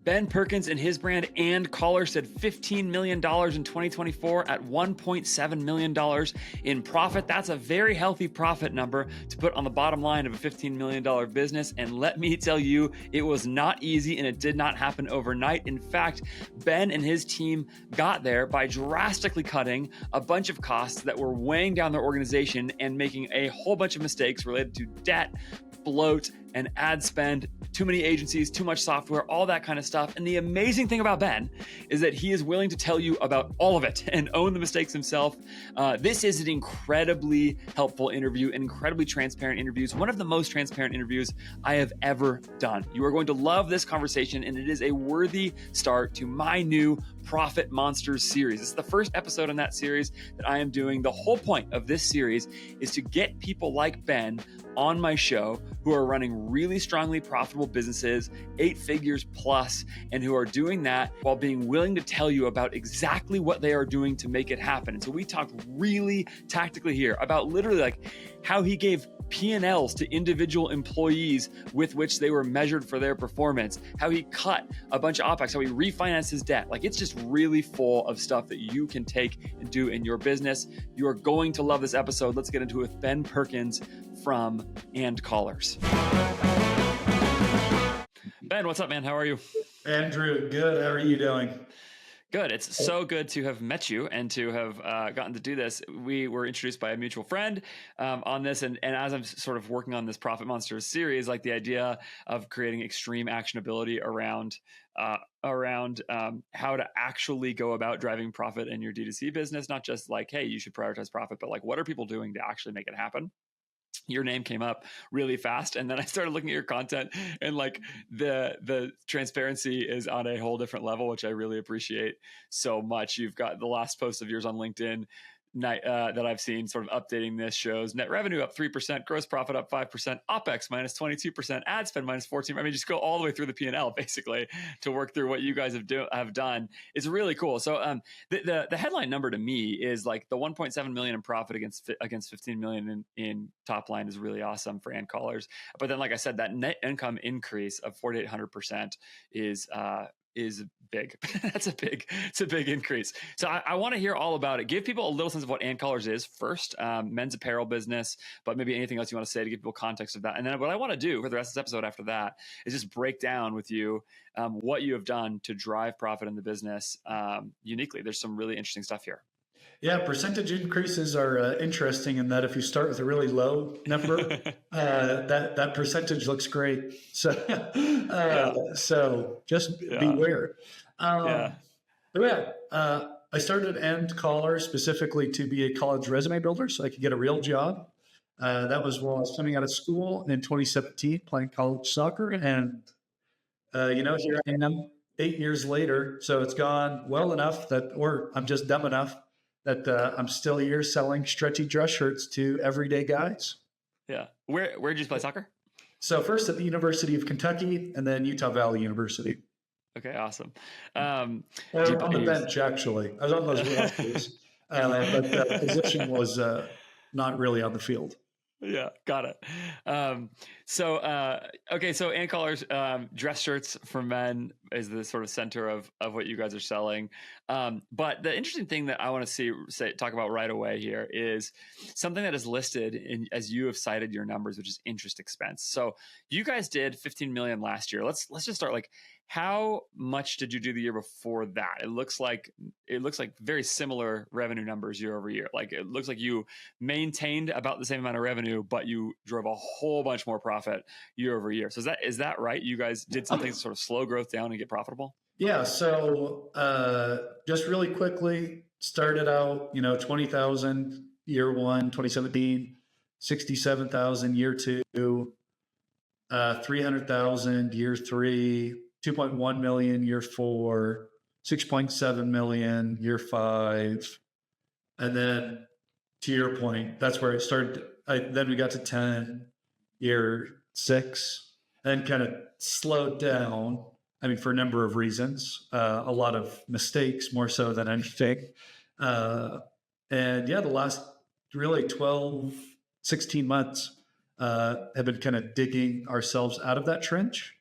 Ben Perkins and his brand And Collar said $15 million in 2024 at $1.7 million in profit. That's a very healthy profit number to put on the bottom line of a $15 million business. And let me tell you, it was not easy and it did not happen overnight. In fact, Ben and his team got there by drastically cutting a bunch of costs that were weighing down their organization and making a whole bunch of mistakes related to debt, bloat, and ad spend, too many agencies, too much software, all that kind of stuff. And the amazing thing about Ben is that he is willing to tell you about all of it and own the mistakes himself. This is an incredibly helpful interview, an incredibly transparent interview. It's one of the most transparent interviews I have ever done. You are going to love this conversation, and it is a worthy start to my new Profit Monsters series. This is the first episode in that series that I am doing. The whole point of this series is to get people like Ben on my show who are running really strongly profitable businesses, 8 figures plus, and who are doing that while being willing to tell you about exactly what they are doing to make it happen. And so we talked really tactically here about literally like how he gave P&Ls to individual employees with which they were measured for their performance, how he cut a bunch of OpEx, how he refinanced his debt. Like, it's just really full of stuff that you can take and do in your business. You are going to love this episode. Let's get into it with Ben Perkins from And Collars. Ben, what's up, man? How are you? Andrew, good. How are you doing? Good. It's so good to have met you and to have gotten to do this. We were introduced by a mutual friend on this. And as I'm sort of working on this Profit Monsters series, like the idea of creating extreme actionability around how to actually go about driving profit in your D2C business, not just like, hey, you should prioritize profit, but like, what are people doing to actually make it happen? Your name came up really fast. And then I started looking at your content, and like the transparency is on a whole different level, which I really appreciate so much. You've got the last post of yours on LinkedIn that I've seen sort of updating this shows net revenue up 3%, gross profit up 5%, OpEx minus 22%, ad spend minus 14%. I mean, just go all the way through the P&L basically to work through what you guys have done. It's really cool. So the headline number to me is like the 1.7 million in profit against 15 million in top line is really awesome for And Collars. But then, like I said, that net income increase of 4,800% is big. It's a big increase. So I want to hear all about it. Give people a little sense of what And Collars is first, men's apparel business, but maybe anything else you want to say to give people context of that. And then what I want to do for the rest of this episode after that is just break down with you what you have done to drive profit in the business uniquely. There's some really interesting stuff here. Yeah, percentage increases are interesting in that if you start with a really low number, that percentage looks great. So, so just beware. But I started And Collar specifically to be a college resume builder so I could get a real job. That was while I was coming out of school in 2017 playing college soccer. And, here I am 8 years later. So it's gone well enough or I'm just dumb enough that I'm still here selling stretchy dress shirts to everyday guys. Yeah. Where did you play soccer? So first at the University of Kentucky and then Utah Valley University. Okay, awesome. On the bench, actually. I was on those rosters, but the position was not really on the field. Yeah, got it. So And Collars, dress shirts for men is the sort of center of what you guys are selling. But the interesting thing that I want to talk about right away here is something that is listed as you have cited your numbers, which is interest expense. So you guys did 15 million last year. Let's just start like, how much did you do the year before that? It looks like very similar revenue numbers year over year. Like it looks like you maintained about the same amount of revenue, but you drove a whole bunch more profit year over year. So is that right? You guys did something to sort of slow growth down and get profitable? Yeah. So just really quickly, started out, 20,000 year one, 2017, 67,000 year two, 300,000 year three, 2.1 million year 4, 6.7 million year 5. And then to your point, that's where it started. Then we got to 10 year 6, then kind of slowed down. I mean, for a number of reasons, a lot of mistakes more so than anything. And the last really 12, 16 months have been kind of digging ourselves out of that trench.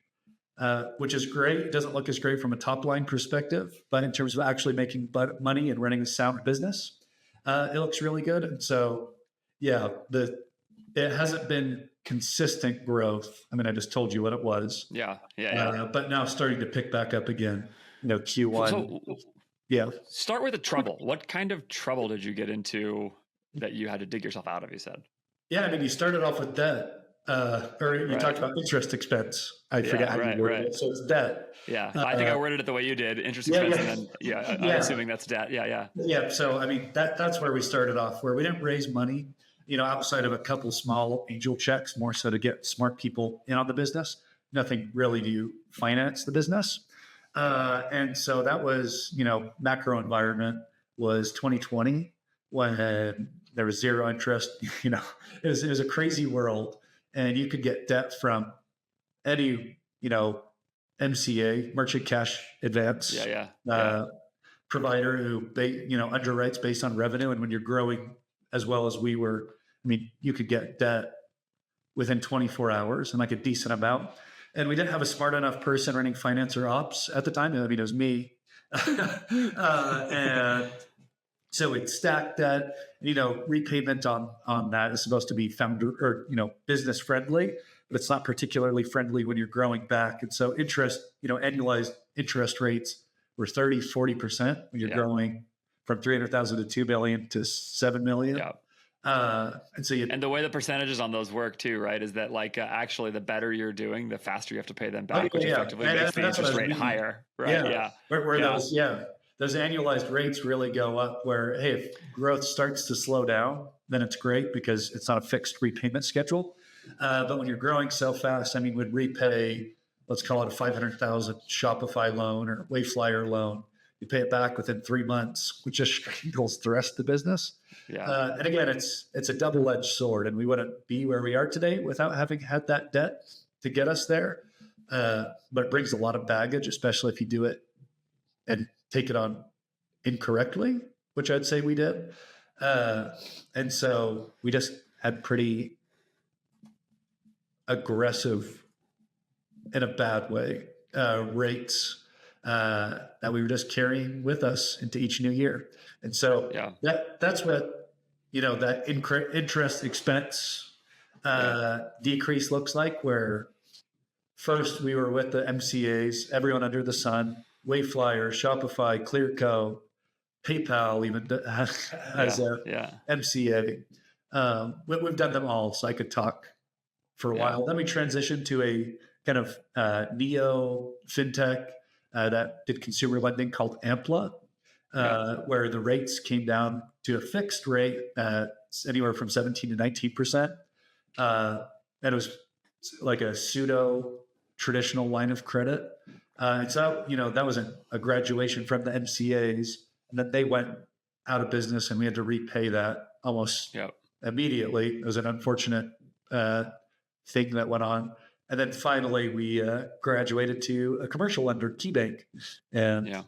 which is great. It doesn't look as great from a top line perspective, but in terms of actually making money and running a sound business, it looks really good. And so, yeah, it hasn't been consistent growth. I mean, I just told you what it was. Yeah. But now starting to pick back up again. Q1. So yeah. Start with the trouble. What kind of trouble did you get into that you had to dig yourself out of? You said. Yeah, I mean, you started off with debt, or you talked about interest expense. I forget how you worded it. So it's debt. Yeah, I think I worded it the way you did. Interest expense, and then I'm assuming that's debt. Yeah. So I mean, that's where we started off, where we didn't raise money, outside of a couple small angel checks, more so to get smart people in on the business. Nothing really to finance the business. And so that was, macro environment was 2020 when there was zero interest. It was a crazy world, and you could get debt from any, MCA, merchant cash advance, provider who underwrites based on revenue. And when you're growing as well as we were, I mean, you could get debt within 24 hours and like a decent amount. And we didn't have a smart enough person running finance or ops at the time. I mean, it was me. And so it stacked that, repayment on that is supposed to be founder or, business friendly, but it's not particularly friendly when you're growing back. And so interest, annualized interest rates were 30, 40% when you're growing from 300,000 to 2 million to 7 million. Yeah. And the way the percentages on those work too, right, is that actually the better you're doing, the faster you have to pay them back, which effectively makes the interest rate higher, right? Yeah. Where those annualized rates really go up, where, hey, if growth starts to slow down, then it's great because it's not a fixed repayment schedule. But when you're growing so fast, I mean, we'd repay, let's call it a 500,000 Shopify loan or Wayflyer loan. You pay it back within 3 months, which just strangles the rest of the business. Yeah. And again, it's a double-edged sword, and we wouldn't be where we are today without having had that debt to get us there. But it brings a lot of baggage, especially if you do it and take it on incorrectly, which I'd say we did. And so we just had pretty aggressive, in a bad way, rates that we were just carrying with us into each new year. And so that's what, that interest expense decrease looks like, where first we were with the MCAs, everyone under the sun, Wayflyer, Shopify, Clearco, PayPal even has a MCA. We've done them all, so I could talk for a while. Then we transitioned to a kind of neo fintech that did consumer lending called Ampla, where the rates came down to a fixed rate at anywhere from 17 to 19%. And it was like a pseudo traditional line of credit. And so, that was a graduation from the MCAs, and then they went out of business and we had to repay that almost immediately. It was an unfortunate thing that went on. And then finally we graduated to a commercial lender, KeyBank. And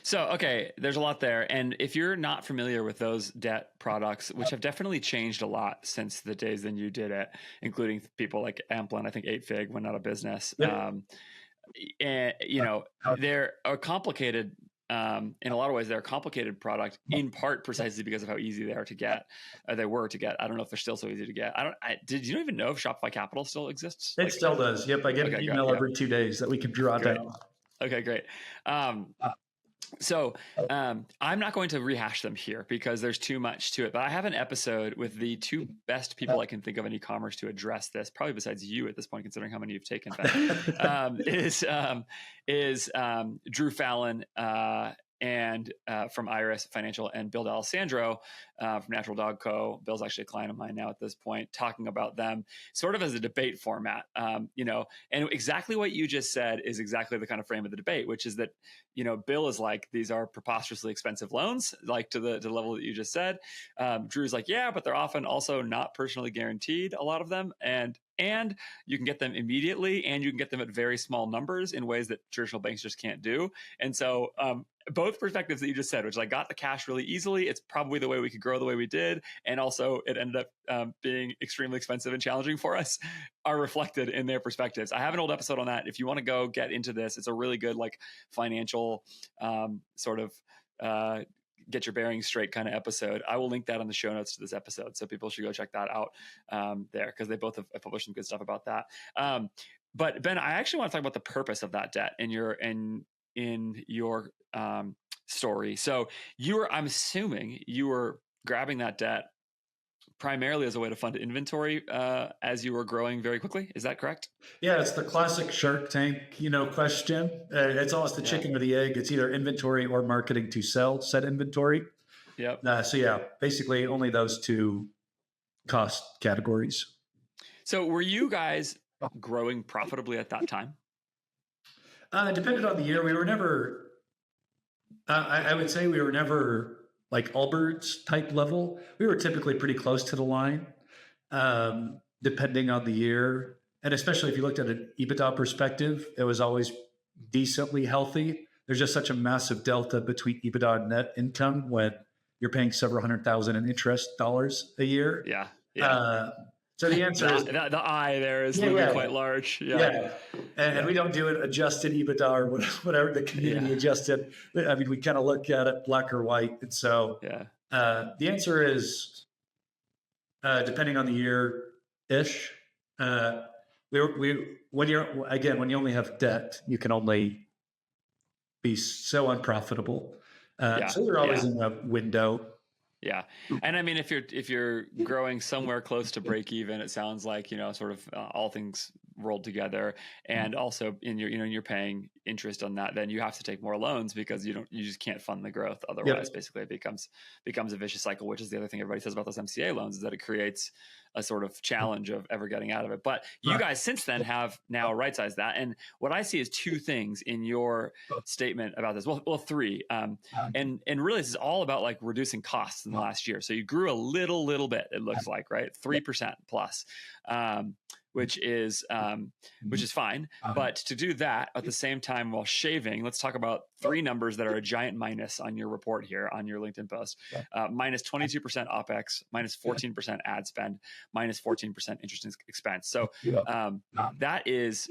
So, okay, there's a lot there. And if you're not familiar with those debt products, which have definitely changed a lot since the days when you did it, including people like Ampla and I think 8Fig went out of business. And, they're a complicated, in a lot of ways, they're a complicated product, in part precisely because of how easy they are to get. They were to get. I don't know if they're still so easy to get. Did you even know if Shopify Capital still exists? It still does. Yep. I get an email every 2 days that we can draw down. Okay, great. So I'm not going to rehash them here because there's too much to it, but I have an episode with the two best people I can think of in e-commerce to address this, probably besides you at this point, considering how many you've taken, is Drew Fallon and from Iris Financial, and Bill D'Alessandro from Natural Dog Co. Bill's actually a client of mine now at this point, talking about them sort of as a debate format, and exactly what you just said is exactly the kind of frame of the debate, which is that, Bill is like, these are preposterously expensive loans, like to the level that you just said. Drew's like, yeah, but they're often also not personally guaranteed, a lot of them. And you can get them immediately, and you can get them at very small numbers in ways that traditional banks just can't do. And so both perspectives that you just said, which I got the cash really easily. It's probably the way we could grow the way we did. And also it ended up being extremely expensive and challenging for us, are reflected in their perspectives. I have an old episode on that. If you want to go get into this, it's a really good like financial sort of get your bearings straight kind of episode. I will link that on the show notes to this episode. So people should go check that out there, because they both have published some good stuff about that. But Ben, I actually want to talk about the purpose of that debt in your story. So I'm assuming you were grabbing that debt primarily as a way to fund inventory as you were growing very quickly. Is that correct? Yeah, it's the classic Shark Tank, question. It's almost the chicken or the egg. It's either inventory or marketing to sell said inventory. Yep. So yeah, basically only those two cost categories. So were you guys growing profitably at that time? It depended on the year. We were never, I would say we were never like Allbirds type level. We were typically pretty close to the line, depending on the year. And especially if you looked at an EBITDA perspective, it was always decently healthy. There's just such a massive delta between EBITDA and net income when you're paying several $100,000 in interest dollars a year. Yeah. So the answer is the I there is quite large. And we don't do it adjusted EBITDA or whatever the community adjusted. I mean, we kind of look at it black or white. And so the answer is depending on the year ish. When you only have debt, you can only be so unprofitable. So you're always in a window. Yeah. And I mean, if you're growing somewhere close to break even, it sounds like, sort of all things rolled together, and also you're paying interest on that, then you have to take more loans because you just can't fund the growth. Otherwise, basically it becomes a vicious cycle, which is the other thing everybody says about those MCA loans, is that it creates a sort of challenge of ever getting out of it. But you guys since then have now right-sized that. And what I see is two things in your statement about this. Well, three. And really this is all about like reducing costs in the last year. So you grew a little bit, it looks like, right? 3% plus. Which is fine. But to do that at the same time while shaving, let's talk about three numbers that are a giant minus on your report here on your LinkedIn post. Minus 22% OPEX, minus 14% ad spend, minus 14% interest expense. So that is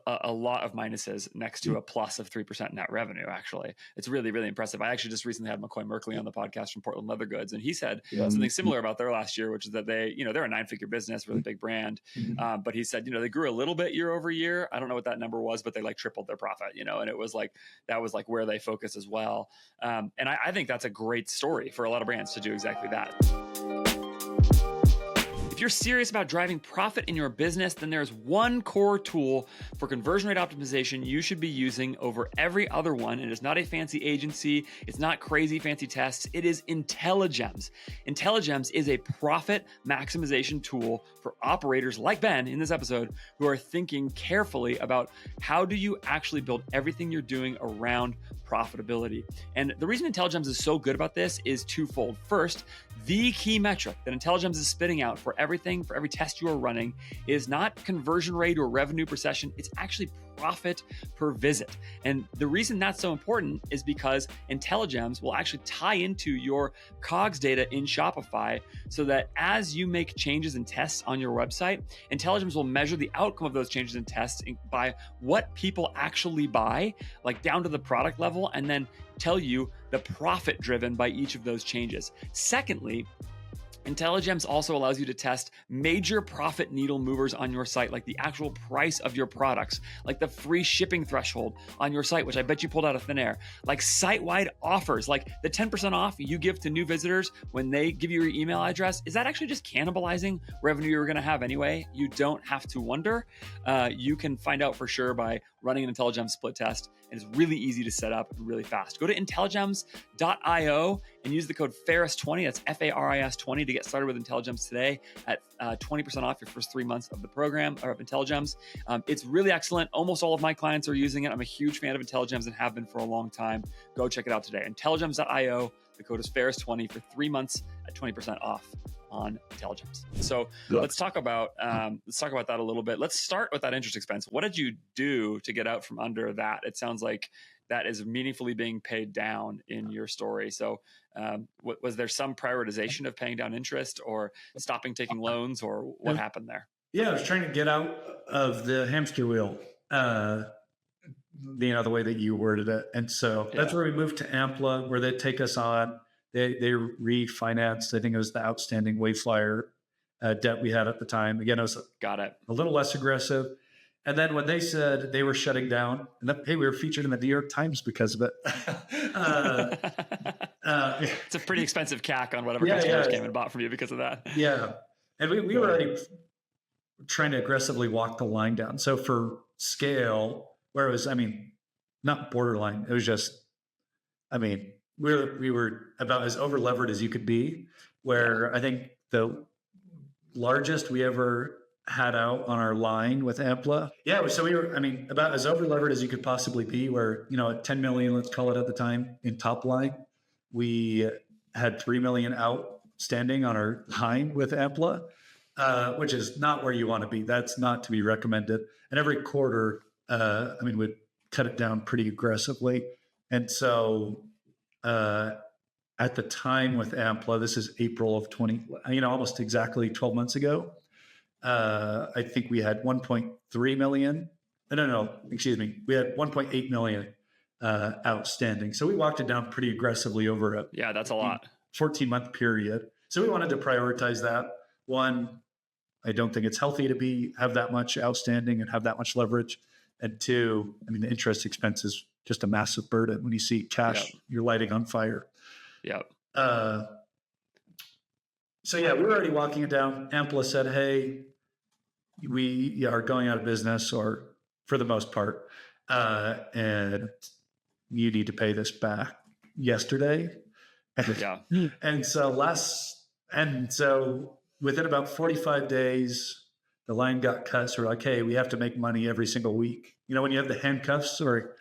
a lot of minuses next to a plus of 3% net revenue. Actually, it's really, really impressive. I actually just recently had McCoy Merkley on the podcast from Portland Leather Goods, and he said something similar about their last year, which is that they're a 9-figure business, really big brand. But he said, they grew a little bit year over year. I don't know what that number was, but they like tripled their profit, and it was like, that was like where they focus as well. And I think that's a great story for a lot of brands to do exactly that. If you're serious about driving profit in your business, then there's one core tool for conversion rate optimization you should be using over every other one. And it's not a fancy agency. It's not crazy fancy tests. It is INTELLIGEMS. INTELLIGEMS is a profit maximization tool for operators like Ben in this episode who are thinking carefully about how do you actually build everything you're doing around profitability. And the reason INTELLIGEMS is so good about this is twofold. First, the key metric that INTELLIGEMS is spitting out for every test you are running is not conversion rate or revenue per session. It's actually profit per visit. And the reason that's so important is because INTELLIGEMS will actually tie into your COGS data in Shopify so that as you make changes and tests on your website, INTELLIGEMS will measure the outcome of those changes and tests by what people actually buy, like down to the product level, and then tell you the profit driven by each of those changes. Secondly, INTELLIGEMS also allows you to test major profit needle movers on your site, like the actual price of your products, like the free shipping threshold on your site, which I bet you pulled out of thin air, like site-wide offers, like the 10% off you give to new visitors when they give you your email address. Is that actually just cannibalizing revenue you're going to have anyway? You don't have to wonder. You can find out for sure by running an INTELLIGEMS split test, and it's really easy to set up and really fast. Go to intelligems.io and use the code FARIS20, that's FARIS 20, to get started with INTELLIGEMS today at 20% off your first 3 months of the program or of INTELLIGEMS. It's really excellent. Almost all of my clients are using it. I'm a huge fan of INTELLIGEMS and have been for a long time. Go check it out today. intelligems.io. The code is FARIS20 for 3 months at 20% off on INTELLIGEMS. So let's talk about that a little bit. Let's start with that interest expense. What did you do to get out from under that? It sounds like that is meaningfully being paid down in your story. So was there some prioritization of paying down interest or stopping taking loans, or what happened there? Yeah, I was trying to get out of the hamster wheel, the way that you worded it. And so that's where we moved to Ampla, where they take us on. They refinanced, I think it was the outstanding Wayflyer debt we had at the time. Again, it was a little less aggressive. And then when they said they were shutting down, and hey, we were featured in the New York Times because of it. It's a pretty expensive CAC on whatever customers came and bought from you because of that. Yeah. And we were already trying to aggressively walk the line down. So for scale, where it was, not borderline, it was just, we were about as over levered as you could be, where I think the largest we ever had out on our line with Ampla. Yeah. So we were, about as over levered as you could possibly be, where, at 10 million, let's call it at the time, in top line, we had 3 million outstanding on our line with Ampla, which is not where you want to be. That's not to be recommended. And every quarter, we'd cut it down pretty aggressively. And so at the time with Ampla, this is April of 20, almost exactly 12 months ago, I think we had 1.3 million. No, excuse me. We had 1.8 million outstanding. So we walked it down pretty aggressively over that's a lot. 14-month period. So we wanted to prioritize that. One, I don't think it's healthy to have that much outstanding and have that much leverage. And two, the interest expense is just a massive burden. When you see cash, you're lighting on fire. Yeah. So we were already walking it down. Ampla said, hey, we are going out of business, or for the most part, and you need to pay this back yesterday. And so within about 45 days, the line got cut. So we're like, hey, we have to make money every single week. When you have the handcuffs or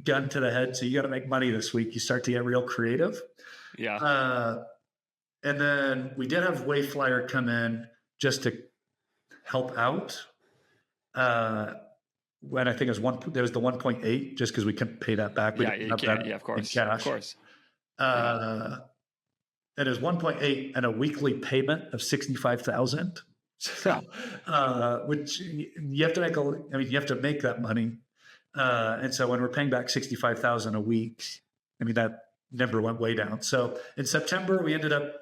gun to the head, so you got to make money this week, you start to get real creative. Yeah. And then we did have Wayflyer come in just to help out. When I think it was there was the 1.8, just because we couldn't pay that back. Of course. Of course. And it was 1.8 and a weekly payment of 65,000. So, which you have to make you have to make that money. And so when we're paying back 65,000 a week, that number went way down. So in September, we ended up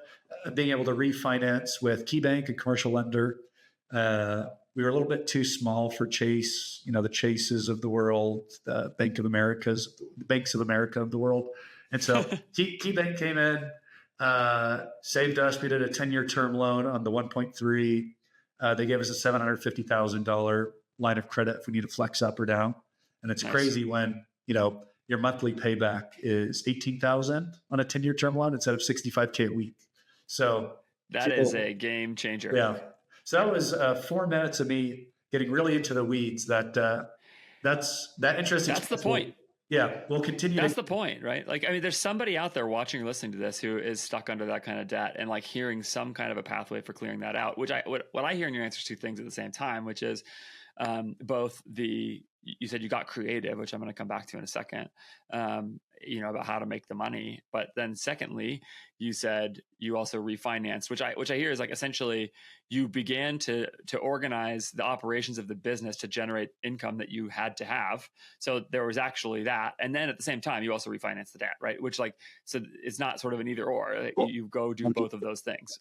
being able to refinance with KeyBank, a commercial lender. We were a little bit too small for Chase, the Chases of the world, the Banks of America of the world. And so KeyBank came in, saved us. We did a 10-year term loan on the 1.3. They gave us a $750,000 line of credit if we need to flex up or down. And it's crazy when, your monthly payback is $18,000 on a 10-year term loan instead of $65K a week. So that is a game changer. Yeah. So that was 4 minutes of me getting really into the weeds. That's interesting. That's the point. Yeah, we'll continue. That's the point, right? There's somebody out there watching or listening to this who is stuck under that kind of debt and hearing some kind of a pathway for clearing that out, what I hear in your answers to things at the same time, which is both you said you got creative, which I'm going to come back to in a second, about how to make the money. But then secondly, you said you also refinanced, which I hear is essentially you began to organize the operations of the business to generate income that you had to have. So there was actually that. And then at the same time, you also refinanced the debt, right? Which so it's not sort of an either or. You go do both of those things.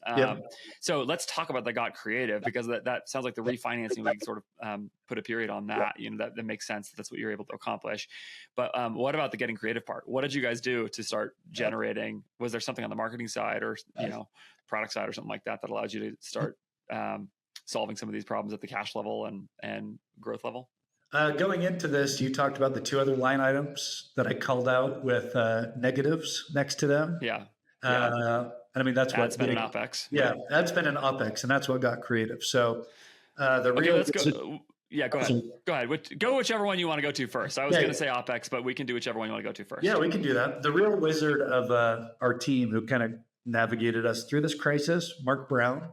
So let's talk about the got creative, because that sounds like the refinancing, we can sort of put a period on that. That makes sense. That's what you're able to accomplish. But what about the getting creative part? What did you guys do to start generating? Was there something on the marketing side or product side or something like that allowed you to start solving some of these problems at the cash level and growth level? Going into this, you talked about the two other line items that I called out with negatives next to them. Yeah. That's ad spend and OpEx. Yeah, ad spend and OpEx, and that's what got creative. So let's go. Yeah, go ahead. Go ahead. Go whichever one you want to go to first. I was going to say OpEx, but we can do whichever one you want to go to first. Yeah, we can do that. The real wizard of our team who kind of navigated us through this crisis, Mark Brown,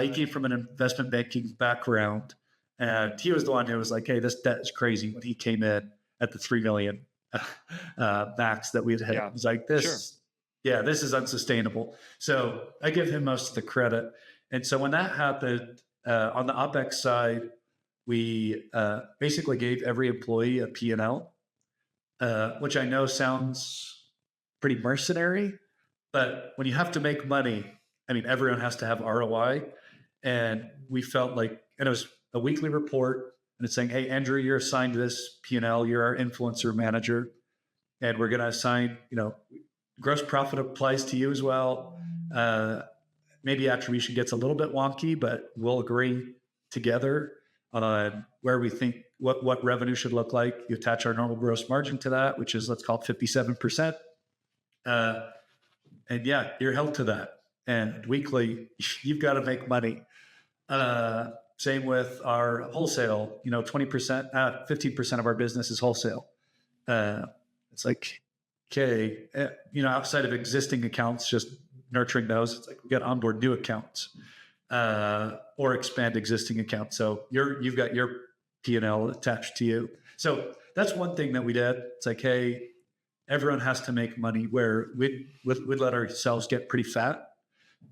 he came from an investment banking background. And he was the one who was like, hey, this debt is crazy when he came in at the 3 million max that we'd hit. Yeah. It was like Sure. this is unsustainable. So I give him most of the credit. And so when that happened, on the OpEx side, we basically gave every employee a P&L, which I know sounds pretty mercenary, but when you have to make money, I mean, everyone has to have ROI. And we felt like, and it was a weekly report, and it's saying, hey, Andrew, you're assigned this P&L, you're our influencer manager, and we're going to assign, gross profit applies to you as well. Maybe attribution gets a little bit wonky, but we'll agree together on where we think what revenue should look like. You attach our normal gross margin to that, which is, let's call it 57%. And yeah, you're held to that. And weekly, you've got to make money. Same with our wholesale, 20%, 15% of our business is wholesale. It's like, okay, outside of existing accounts, just nurturing those, it's like we got to onboard new accounts or expand existing accounts. So you've got your P&L attached to you. So that's one thing that we did. It's like, hey, everyone has to make money, where we'd let ourselves get pretty fat.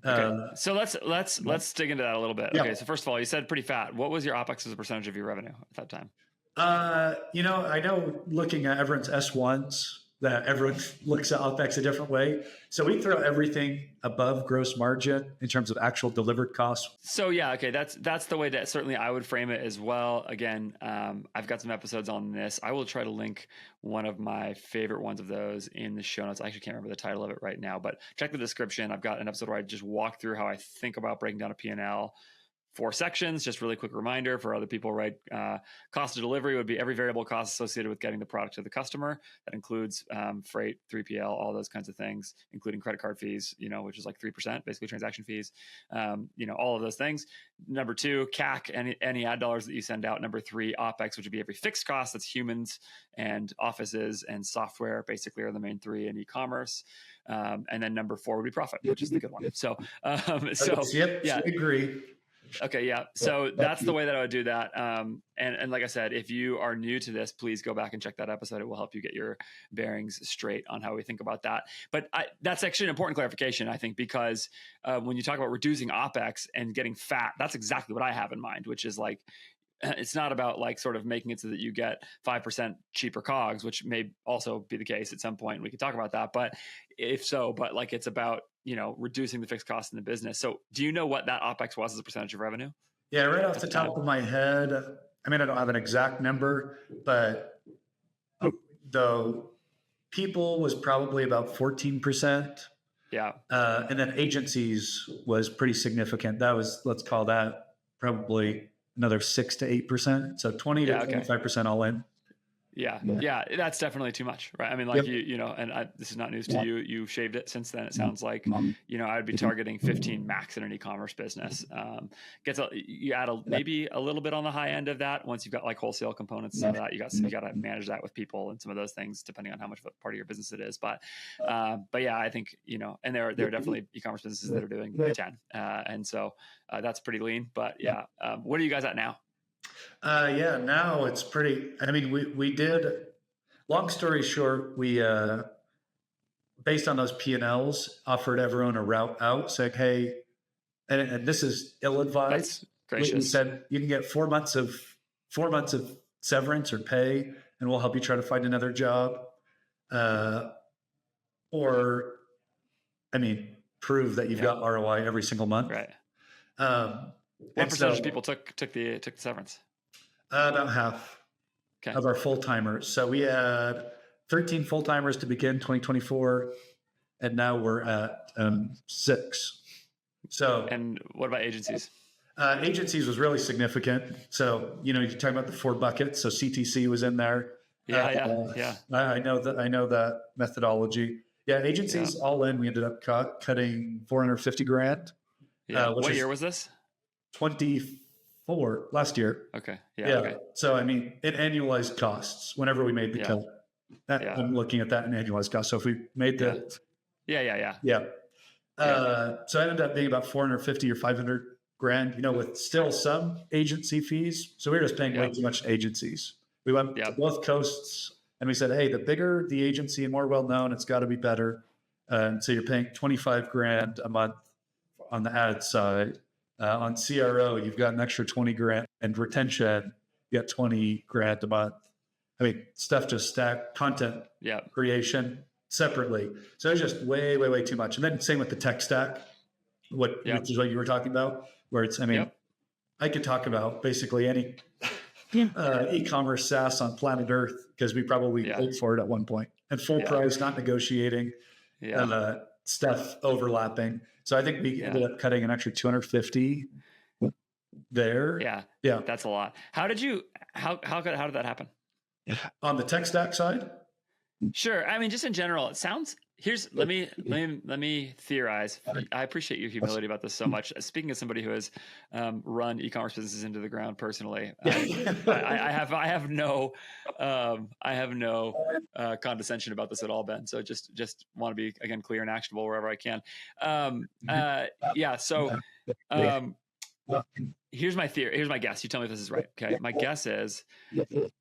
Okay. So let's dig into that a little bit. Yeah. Okay. So first of all, you said pretty fat. What was your OpEx as a percentage of your revenue at that time? I know looking at everyone's S1s that everyone looks at OpEx a different way. So we throw everything above gross margin in terms of actual delivered costs. So yeah, okay, that's the way that certainly I would frame it as well. Again, I've got some episodes on this. I will try to link one of my favorite ones of those in the show notes. I actually can't remember the title of it right now, but check the description. I've got an episode where I just walk through how I think about breaking down a P&L. 4 sections, just really quick reminder for other people, right? Cost of delivery would be every variable cost associated with getting the product to the customer. That includes freight, 3PL, all those kinds of things, including credit card fees, which is like 3%, basically transaction fees, all of those things. Number 2, CAC, any ad dollars that you send out. Number 3, OpEx, which would be every fixed cost. That's humans and offices and software, basically are the main 3 in e-commerce. And then number 4 would be profit, which is the good one. So, Yep, yeah, I agree. Okay. Yeah. So that's the way that I would do that. And like I said, if you are new to this, please go back and check that episode. It will help you get your bearings straight on how we think about that. But that's actually an important clarification, I think, because when you talk about reducing OpEx and getting fat, that's exactly what I have in mind, which is like, it's not about like sort of making it so that you get 5% cheaper COGS, which may also be the case at some point. We can talk about that, but if so, but like it's about, reducing the fixed cost in the business. So do you know what that OpEx was as a percentage of revenue? Yeah, right off the top of my head, I mean, I don't have an exact number, but the people was probably about 14%. Yeah. And then agencies was pretty significant. That was, let's call that probably another 6 to 8%. So 20 to 25% all in. Yeah. That's definitely too much, right? I mean, like and this is not news to you. You shaved it since then. It sounds like, I would be targeting 15 max in an e-commerce business. You add maybe a little bit on the high end of that. Once you've got like wholesale components, some of that you got to manage that with people and some of those things, depending on how much of a part of your business it is. But yeah, I think, and there are definitely e-commerce businesses that are doing 10. And so that's pretty lean, but yeah. What are you guys at now? Now it's pretty, I mean, we did, long story short, we, based on those P&Ls, offered everyone a route out, said, hey, and this is ill-advised. That's gracious. We said, you can get 4 months of severance or pay, and we'll help you try to find another job. Or, I mean, prove that you've got ROI every single month. Right. What percentage of people took the severance? About half of our full-timers. So we had 13 full-timers to begin 2024, and now we're at 6. So, and what about agencies? Agencies was really significant. So, you're talking about the 4 buckets. So CTC was in there. Yeah. I know that methodology. Yeah, agencies all in, we ended up cutting $450,000. Yeah. What year was this? 24 last year. Okay. Yeah. Okay. So, I mean, it annualized costs whenever we made the cut. I'm looking at that in annualized costs. So if we made the, so it ended up being about 450 or 500,000, with still some agency fees. So we were just paying way too much to agencies. We went to both coasts And we said, hey, the bigger the agency and more well-known, it's got to be better. And so you're paying 25 grand a month on the ad side. On CRO, you've got an extra 20 grand, and retention, you got 20 grand a month. I mean, stuff just stacked, content creation separately. So it's just way, way, way too much. And then same with the tech stack, which is what you were talking about, where it's, I mean, I could talk about basically any e-commerce SaaS on planet Earth, because we probably paid for it at one point, and full price, not negotiating, stuff overlapping. So I think we ended up cutting an extra 250 there. Yeah. That's a lot. How did that happen? On the tech stack side? Sure. I mean, just in general, it sounds, let me theorize. I appreciate your humility about this so much. Speaking as somebody who has run e-commerce businesses into the ground personally, I have no condescension about this at all, Ben. So just want to be, again, clear and actionable wherever I can. Here's my theory. Here's my guess. You tell me if this is right. Okay. My guess is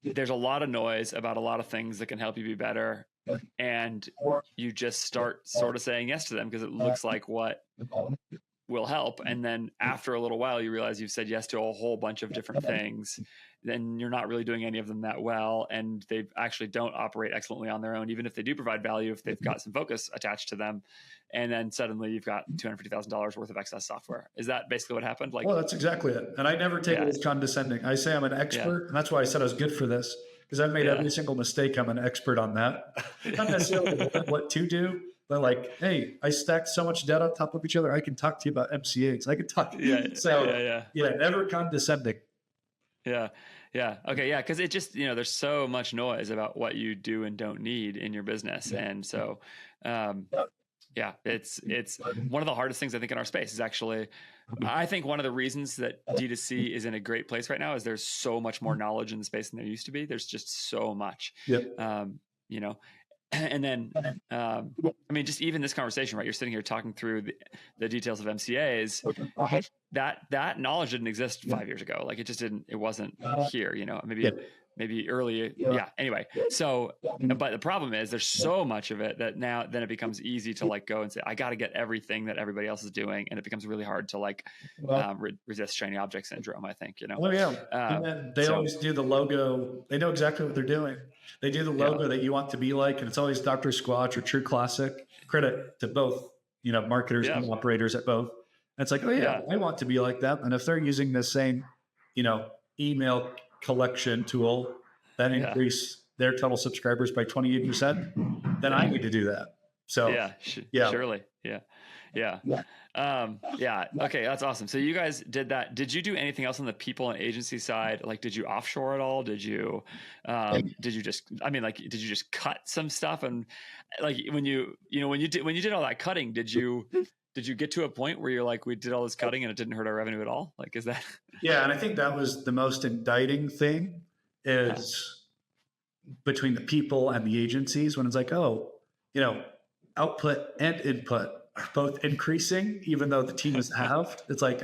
there's a lot of noise about a lot of things that can help you be better. And you just start sort of saying yes to them because it looks like what will help. And then after a little while, you realize you've said yes to a whole bunch of different things. Then you're not really doing any of them that well. And they actually don't operate excellently on their own, even if they do provide value, if they've got some focus attached to them. And then suddenly you've got $250,000 worth of excess software. Is that basically what happened? Well, that's exactly it. And I never take it as condescending. I say I'm an expert, and that's why I said I was good for this, because I've made every single mistake. I'm an expert on that. Not necessarily what to do, but like, hey, I stacked so much debt on top of each other. I can talk to you about MCAs. I can talk. Never condescending. Yeah. Okay. Yeah. Cause it just, there's so much noise about what you do and don't need in your business. And so, it's one of the hardest things I think in our space is actually, I think one of the reasons that D2C is in a great place right now is there's so much more knowledge in the space than there used to be. There's just so much, and then, I mean, just even this conversation, right? You're sitting here talking through the details of MCAs. That knowledge didn't exist 5 years ago. Like it wasn't here, maybe early. Yeah. Anyway. So, but the problem is there's so much of it that then it becomes easy to like go and say, I got to get everything that everybody else is doing. And it becomes really hard to like resist shiny object syndrome, I think, Oh yeah. And then they always do the logo. They know exactly what they're doing. They do the logo that you want to be like, and it's always Dr. Squatch or True Classic. Credit to both, marketers and operators at both. And it's like, I want to be like that. And if they're using the same, email collection tool that increase their total subscribers by 28%, then I need to do that. So surely. Okay. That's awesome. So you guys did that. Did you do anything else on the people and agency side? Like, did you offshore at all? Did you just cut some stuff? And like, when you did all that cutting, did you get to a point where you're like, we did all this cutting and it didn't hurt our revenue at all? Like, is that? Yeah. And I think that was the most indicting thing is between the people and the agencies, when it's like, output and input are both increasing, even though the team is halved. It's like,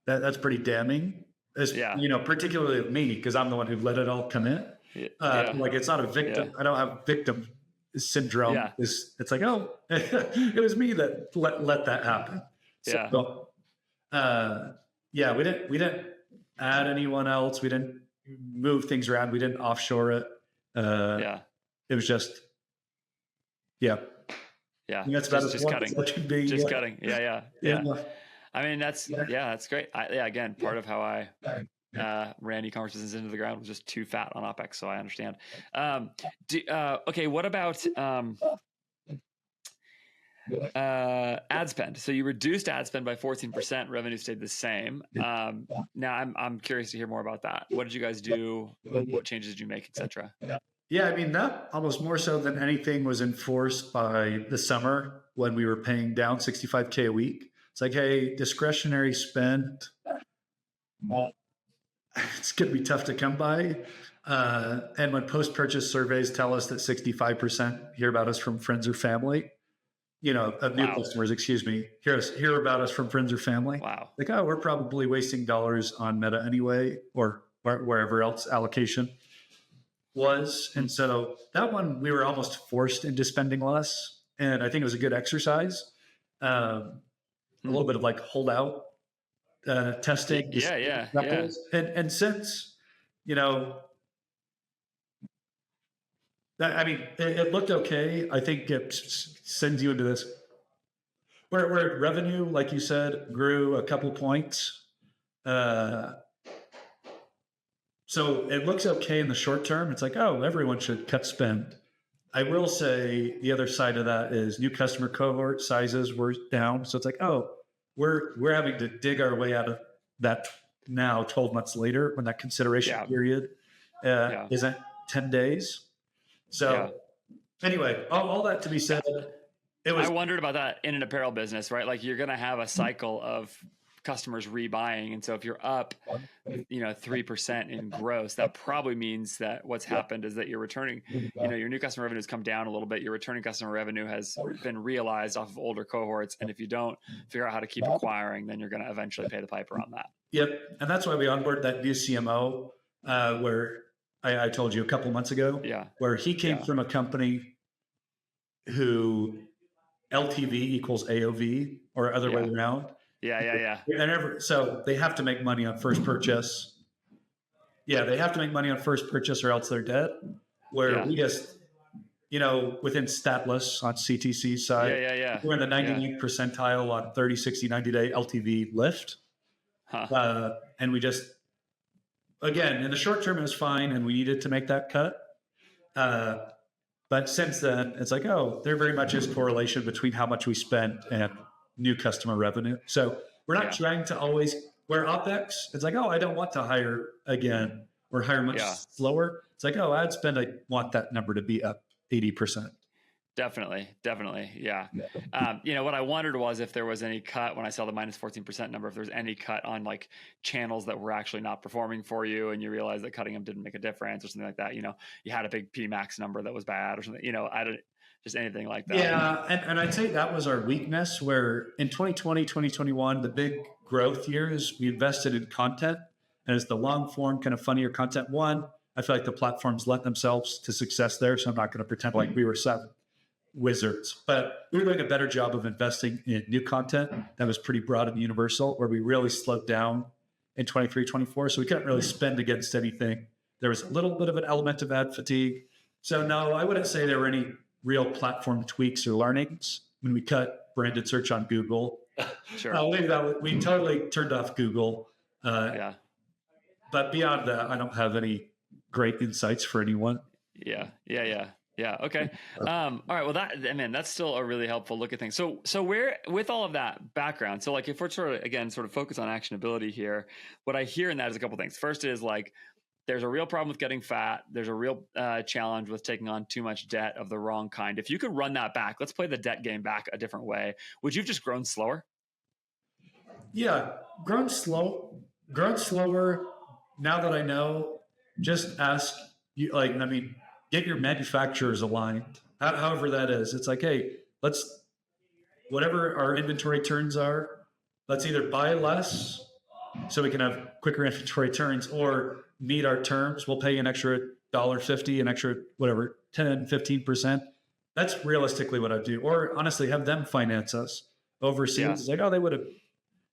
that's pretty damning. Particularly with me, because I'm the one who let it all come in. Like, it's not a victim. I don't have victim syndrome. It's like, it was me that let that happen. So, we didn't add anyone else. We didn't move things around. We didn't offshore it. It was just, that's about just cutting. Cutting. Yeah. I mean, that's great. Again, part of how I ran e-commerce business into the ground was just too fat on OpEx. So I understand. Okay. What about ad spend? So you reduced ad spend by 14%, revenue stayed the same. Now I'm curious to hear more about that. What did you guys do? What changes did you make, et cetera? Yeah, I mean, that almost more so than anything was enforced by the summer when we were paying down $65K a week. It's like, hey, discretionary spend, it's going to be tough to come by. And when post-purchase surveys tell us that 65% hear about us from friends or family, of new customers, hear about us from friends or family. Wow. Like, we're probably wasting dollars on Meta anyway, or wherever else allocation. was. And so that one, we were almost forced into spending less. And I think it was a good exercise. A little bit of like holdout testing. Yeah. And since, you know, I mean, it looked okay. I think it sends you into this where revenue, like you said, grew a couple points. So it looks okay in the short term. It's like, oh, everyone should cut spend. I will say the other side of that is new customer cohort sizes were down. So it's like, oh, we're having to dig our way out of that now 12 months later when that consideration period isn't 10 days. So anyway, all that to be said, I wondered about that in an apparel business, right? Like you're going to have a cycle of customers rebuying. And so if you're up, 3% in gross, that probably means that what's happened is that you're returning, your new customer revenue has come down a little bit. Your returning customer revenue has been realized off of older cohorts. And if you don't figure out how to keep acquiring, then you're going to eventually pay the piper on that. Yep. And that's why we onboarded that new CMO, where I told you a couple months ago, where he came from a company who LTV equals AOV or other way around. Yeah. So they have to make money on first purchase. Yeah, they have to make money on first purchase or else they're dead. Where we just, within Statless on CTC side, we're in the 98th percentile on 30, 60, 90-day LTV lift. And we just, again, in the short term, it was fine and we needed to make that cut. But since then, it's like, oh, there very much is correlation between how much we spent and new customer revenue. So we're not trying to always, where OpEx, it's like, oh, I don't want to hire again or hire much slower. It's like, oh, ad spend, I want that number to be up 80%. Definitely. Yeah. What I wondered was if there was any cut when I saw the minus 14% number, if there's any cut on like channels that were actually not performing for you and you realized that cutting them didn't make a difference or something like that. You had a big PMAX number that was bad or something, I don't, just anything like that. Yeah. And I'd say that was our weakness where in 2020, 2021, the big growth years, we invested in content and it's the long form, kind of funnier content. One, I feel like the platforms lent themselves to success there. So I'm not going to pretend like we were seven wizards, but we were doing a better job of investing in new content that was pretty broad and universal, where we really slowed down in 23, 24. So we couldn't really spend against anything. There was a little bit of an element of ad fatigue. So no, I wouldn't say there were any real platform tweaks or learnings when we cut branded search on Google. Sure. We totally turned off Google. But beyond that, I don't have any great insights for anyone. Yeah. Okay. All right. Well, that's still a really helpful look at things. So where, with all of that background, so like if we're sort of focus on actionability here, what I hear in that is a couple things. First is like, there's a real problem with getting fat. There's a real challenge with taking on too much debt of the wrong kind. If you could run that back, let's play the debt game back a different way. Would you have just grown slower? Yeah. Grown slower. Now that I know, just ask you, get your manufacturers aligned, however that is. It's like, hey, whatever our inventory turns are, let's either buy less so we can have quicker inventory turns or meet our terms. We'll pay an extra $1.50, an extra, whatever, 10, 15%. That's realistically what I'd do. Or honestly, have them finance us overseas. Yeah. It's like, oh, they would have,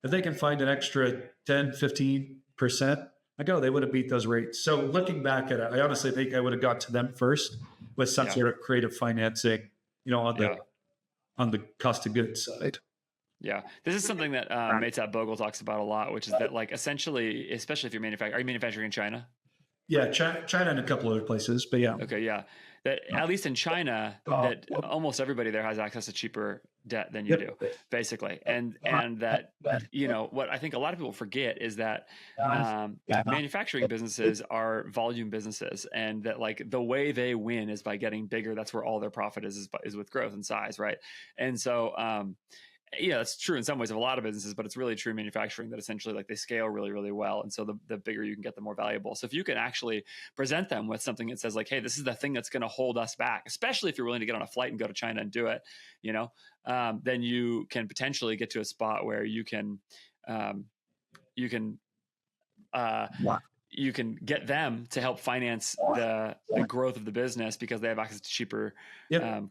if they can find an extra 10, 15%, like, oh, they would have beat those rates. So looking back at it, I honestly think I would have got to them first with some sort of creative financing, on the cost of goods side. Yeah. This is something that Meitat Bogle talks about a lot, which is that like essentially, especially if you're are you manufacturing in China? Yeah, China and a couple other places, but yeah. Okay, yeah. That at least in China, that almost everybody there has access to cheaper debt than you do, basically. And that, what I think a lot of people forget is that manufacturing businesses are volume businesses, and that like the way they win is by getting bigger. That's where all their profit is with growth and size, right? And so, that's true in some ways of a lot of businesses, but it's really true in manufacturing that essentially like they scale really, really well. And so the bigger you can get, the more valuable. So if you can actually present them with something that says like, hey, this is the thing that's going to hold us back, especially if you're willing to get on a flight and go to China and do it, then you can potentially get to a spot where you can you can get them to help finance the growth of the business because they have access to cheaper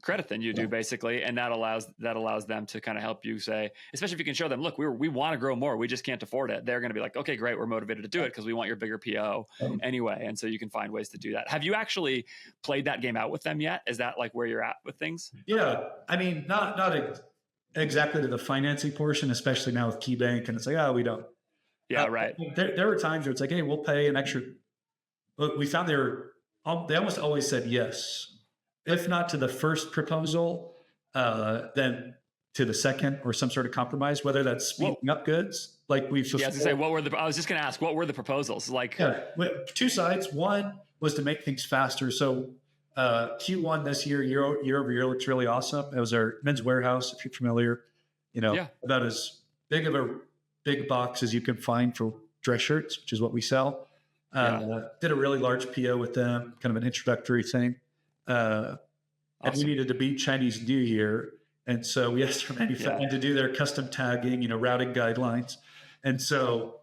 credit than you do, basically, and that allows them to kind of help you say, especially if you can show them, look, we want to grow more, we just can't afford it. They're going to be like, okay, great, we're motivated to do it because we want your bigger PO anyway, and so you can find ways to do that. Have you actually played that game out with them yet? Is that like where you're at with things? Yeah, I mean, not exactly to the financing portion, especially now with KeyBank, and it's like, oh, we don't. Yeah, right. There were times where it's like, hey, we'll pay an extra. But we found they almost always said yes, if not to the first proposal, then to the second or some sort of compromise, whether that's speeding up goods. Like we've I was just going to ask, what were the proposals? Like, two sides. One was to make things faster. So Q1 this year over year looks really awesome. It was our men's warehouse, if you're familiar, about as big of a big box as you can find for dress shirts, which is what we sell. Did a really large PO with them, kind of an introductory thing. Awesome. And we needed to beat Chinese New Year. And so we asked our manufacturer to do their custom tagging, routing guidelines. And so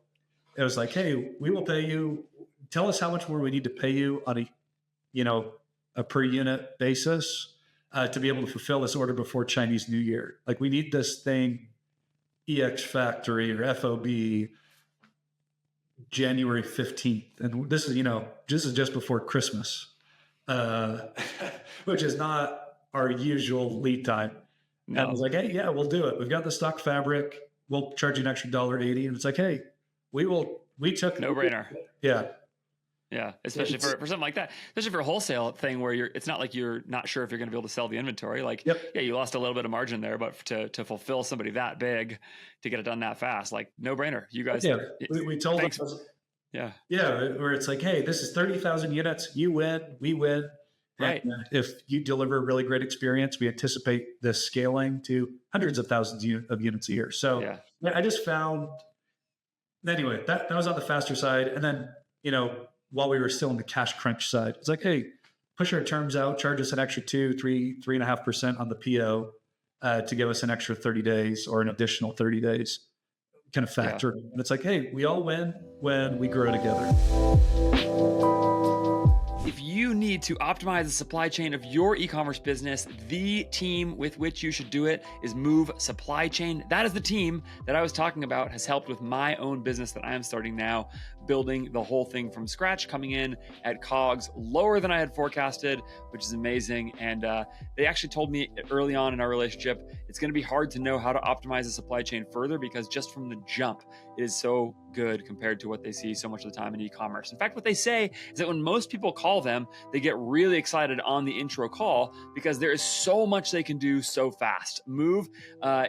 it was like, hey, we will pay you. Tell us how much more we need to pay you on a per unit basis to be able to fulfill this order before Chinese New Year. Like we need this thing, EX Factory or FOB, January 15th. And this is just before Christmas, which is not our usual lead time. No. And I was like, hey, yeah, we'll do it. We've got the stock fabric. We'll charge you an extra $1.80. And it's like, hey, we took no brainer. Yeah. Yeah. Especially for something like that, especially for a wholesale thing where it's not like you're not sure if you're going to be able to sell the inventory. Like, you lost a little bit of margin there, but to fulfill somebody that big, to get it done that fast, like no brainer. You guys, we told them, where it's like, hey, this is 30,000 units. You win, we win. Right. And if you deliver a really great experience, we anticipate this scaling to hundreds of thousands of units a year. So I just found, anyway, that was on the faster side. And then, while we were still in the cash crunch side, it's like, hey, push our terms out, charge us an extra 3.5% on the PO to give us an extra 30 days or an additional 30 days kind of factor. And it's like, hey, we all win when we grow together. If you need to optimize the supply chain of your e-commerce business, the team with which you should do it is Move Supply Chain. That is the team that I was talking about, has helped with my own business that I am starting now, building the whole thing from scratch, coming in at COGS lower than I had forecasted, which is amazing. And they actually told me early on in our relationship, it's going to be hard to know how to optimize the supply chain further because just from the jump, it is so good compared to what they see so much of the time in e-commerce. In fact, what they say is that when most people call them, they get really excited on the intro call because there is so much they can do so fast. Move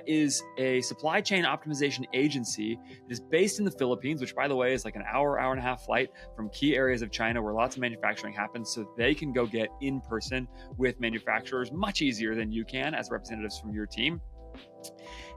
is a supply chain optimization agency that is based in the Philippines, which by the way is like an hour and a half flight from key areas of China where lots of manufacturing happens, so they can go get in person with manufacturers much easier than you can as representatives from your team.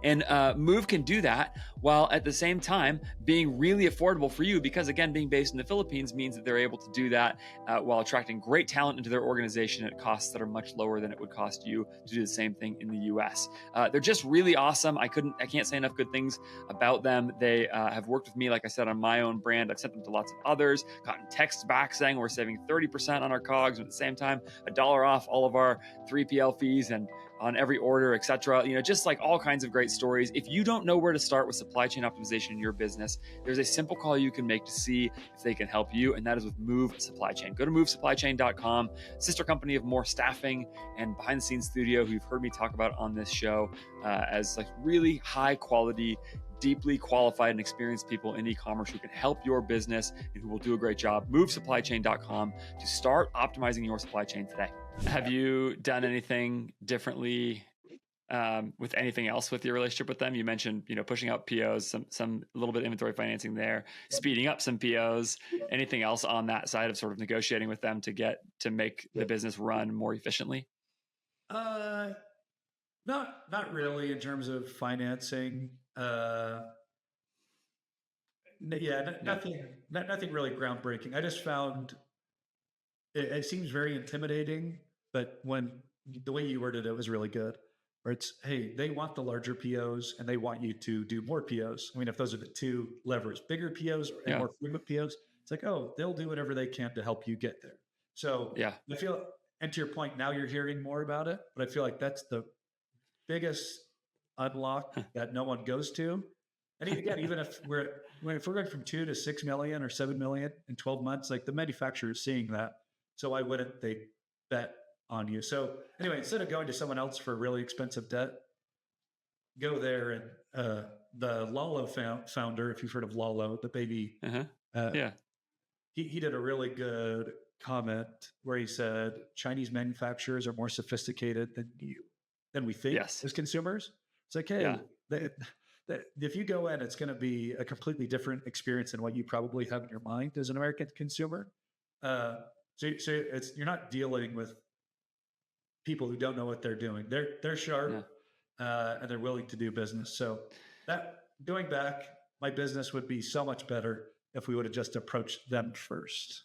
And Move can do that while at the same time being really affordable for you because, again, being based in the Philippines means that they're able to do that while attracting great talent into their organization at costs that are much lower than it would cost you to do the same thing in the US. They're just really awesome. I can't say enough good things about them. They have worked with me, like I said, on my own brand. I've sent them to lots of others, gotten texts back saying we're saving 30% on our COGS, but at the same time, $1 off all of our 3PL fees and on every order, etc. Just like all kinds of great stories. If you don't know where to start with supply chain optimization in your business, there's a simple call you can make to see if they can help you, and that is with Move Supply Chain. Go to movesupplychain.com, sister company of More Staffing and Behind the Scenes Studio, who you've heard me talk about on this show as like really high quality, deeply qualified and experienced people in e-commerce who can help your business and who will do a great job. MoveSupplyChain.com to start optimizing your supply chain today. Have you done anything differently with anything else with your relationship with them? You mentioned, pushing out POs, some little bit of inventory financing there, speeding up some POs. Anything else on that side of sort of negotiating with them to make the business run more efficiently? Not really in terms of financing. Nothing really groundbreaking. I just found it seems very intimidating, but when the way you worded it was really good. Where it's, hey, they want the larger POs and they want you to do more POs. I mean, if those are the two levers, bigger POs and more frequent POs, It's like, oh, they'll do whatever they can to help you get there. So Yeah. I feel, and to your point, now you're hearing more about it, but I feel like that's the biggest unlock that no one goes to. And again, even if we're going from 2 to 6 million or 7 million in 12 months, like the manufacturer is seeing that. So why wouldn't they bet on you? So anyway, instead of going to someone else for really expensive debt, go there. And the Lalo founder, if you've heard of Lalo, the baby, Yeah. he did a really good comment where he said Chinese manufacturers are more sophisticated than we think as consumers. It's like, hey, if you go in, it's going to be a completely different experience than what you probably have in your mind as an American consumer. So you're not dealing with people who don't know what they're doing. They're sharp and they're willing to do business. So that going back, my business would be so much better if we would have just approached them first.